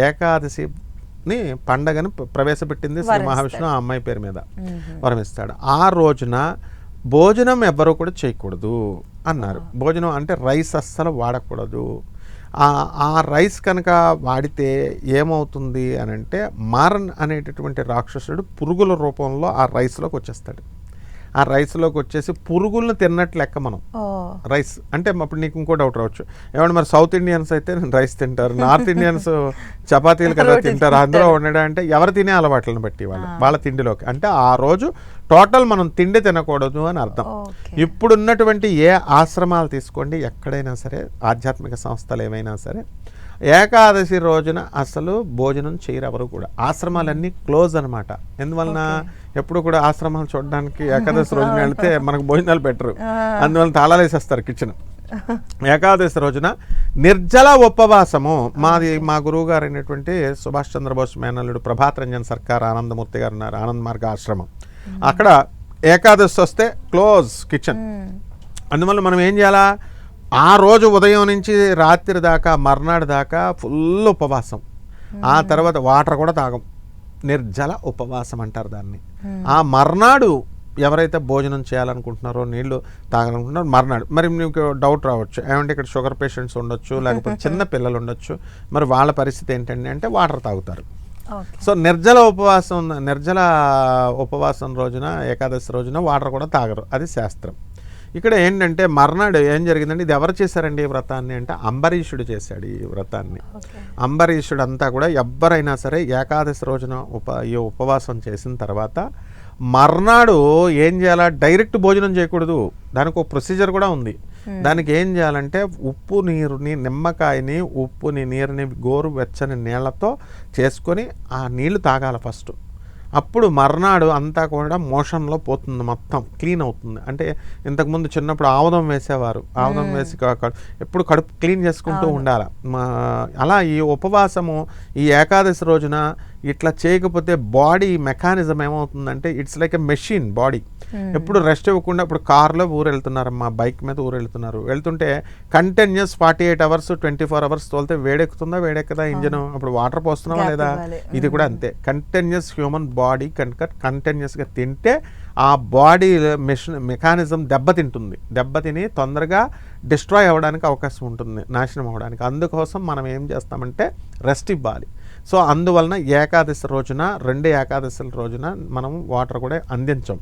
ఏకాదశిని పండగని ప్రవేశపెట్టింది శ్రీ మహావిష్ణువు ఆ అమ్మాయి పేరు మీద వరమిస్తాడు. ఆ రోజున భోజనం ఎవ్వరూ కూడా చేయకూడదు అన్నారు. భోజనం అంటే రైస్ అస్సలు వాడకూడదు. ఆ రైస్ కనుక వాడితే ఏమవుతుంది అని అంటే మారన్ అనేటటువంటి రాక్షసుడు పురుగుల రూపంలో ఆ రైస్లోకి వచ్చేస్తాడు. ఆ రైస్లోకి వచ్చేసి పురుగులను తిన్నట్లు లెక్క మనం. రైస్ అంటే అప్పుడు నీకు ఇంకో డౌట్ రావచ్చు, ఏమంటే మరి సౌత్ ఇండియన్స్ అయితే రైస్ తింటారు, నార్త్ ఇండియన్స్ చపాతీలు కదా తింటారు, అందులో ఉండడం అంటే ఎవరు తినే అలవాట్లను బట్టి వాళ్ళ తిండిలోకి అంటే ఆ రోజు టోటల్ మనం తిండి తినకూడదు అని అర్థం. ఇప్పుడున్నటువంటి ఏ ఆశ్రమాలు తీసుకోండి, ఎక్కడైనా సరే ఆధ్యాత్మిక సంస్థలు ఏమైనా సరే ఏకాదశి రోజున అసలు భోజనం చేయరు ఎవరు కూడా. ఆశ్రమాలన్నీ క్లోజ్ అనమాట. ఎందువలన ఎప్పుడు కూడా ఆశ్రమాలు చూడడానికి ఏకాదశి రోజున వెళ్తే మనకు భోజనాలు పెట్టరు, అందువల్ల తాళాలు వేసేస్తారు కిచెన్. ఏకాదశి రోజున నిర్జల ఉపవాసము. మా గురువు గారు అయినటువంటి సుభాష్ చంద్రబోస్ మేనల్లుడు ప్రభాత్ రంజన్ సర్కార్ ఆనందమూర్తి గారు ఉన్నారు, ఆనంద్ మార్గ ఆశ్రమం. అక్కడ ఏకాదశి వస్తే క్లోజ్ కిచెన్. అందువల్ల మనం ఏం చేయాలా, ఆ రోజు ఉదయం నుంచి రాత్రి దాకా మర్నాడు దాకా ఫుల్ ఉపవాసం. ఆ తర్వాత వాటర్ కూడా తాగం, నిర్జల ఉపవాసం అంటారు దాన్ని. ఆ మర్నాడు ఎవరైతే భోజనం చేయాలనుకుంటున్నారో నీళ్లు తాగాలనుకుంటున్నారో మర్నాడు. మరి మీకు డౌట్ రావచ్చు, ఏమంటే ఇక్కడ షుగర్ పేషెంట్స్ ఉండొచ్చు, లేకపోతే చిన్న పిల్లలు ఉండొచ్చు, మరి వాళ్ళ పరిస్థితి ఏంటండి అంటే వాటర్ తాగుతారు. సో నిర్జల ఉపవాసం రోజున ఏకాదశి రోజున వాటర్ కూడా తాగరు, అది శాస్త్రం. ఇక్కడ ఏంటంటే మర్నాడు ఏం జరిగిందంటే, ఇది ఎవరు చేశారండి ఈ వ్రతాన్ని అంటే అంబరీషుడు చేశాడు ఈ వ్రతాన్ని. అంబరీషుడు అంతా కూడా ఎవ్వరైనా సరే ఏకాదశి రోజున ఈ ఉపవాసం చేసిన తర్వాత మర్నాడు ఏం చేయాలా, డైరెక్ట్ భోజనం చేయకూడదు. దానికి ఒక ప్రొసీజర్ కూడా ఉంది. దానికి ఏం చేయాలంటే ఉప్పు నీరుని, నిమ్మకాయని, ఉప్పుని, నీరుని గోరువెచ్చని నీళ్లతో చేసుకొని ఆ నీళ్లు తాగాలి ఫస్ట్. అప్పుడు మర్నాడు అంతా కూడా మోషన్లో పోతుంది, మొత్తం క్లీన్ అవుతుంది. అంటే ఇంతకుముందు చిన్నప్పుడు ఆముదం వేసేవారు, ఆముదం వేసి ఎప్పుడు కడుపు క్లీన్ చేసుకుంటూ ఉండాలి. అలా ఈ ఉపవాసము ఈ ఏకాదశి రోజున ఇట్లా చేయకపోతే బాడీ మెకానిజం ఏమవుతుందంటే it's like a machine body. ఎప్పుడు రెస్ట్ ఇవ్వకుండా, ఇప్పుడు కార్లో ఊరు వెళ్తున్నారమ్మా, బైక్ మీద ఊరు వెళ్తుంటే కంటిన్యూస్ 48 hours 24 hours తోలితే వేడెక్కుతుందా వేడెక్కదా ఇంజన్, అప్పుడు వాటర్ పోస్తున్నావా లేదా, ఇది కూడా అంతే. కంటిన్యూస్ హ్యూమన్ బాడీ కనుక కంటిన్యూస్గా తింటే ఆ బాడీ మెకానిజం దెబ్బతిని తొందరగా డిస్ట్రాయ్ అవ్వడానికి అవకాశం ఉంటుంది, నాశనం అవ్వడానికి. అందుకోసం మనం ఏం చేస్తామంటే రెస్ట్ ఇవ్వాలి. సో అందువలన ఏకాదశి రోజున 2 ఏకాదశుల రోజున మనం వాటర్ కూడా అందించం.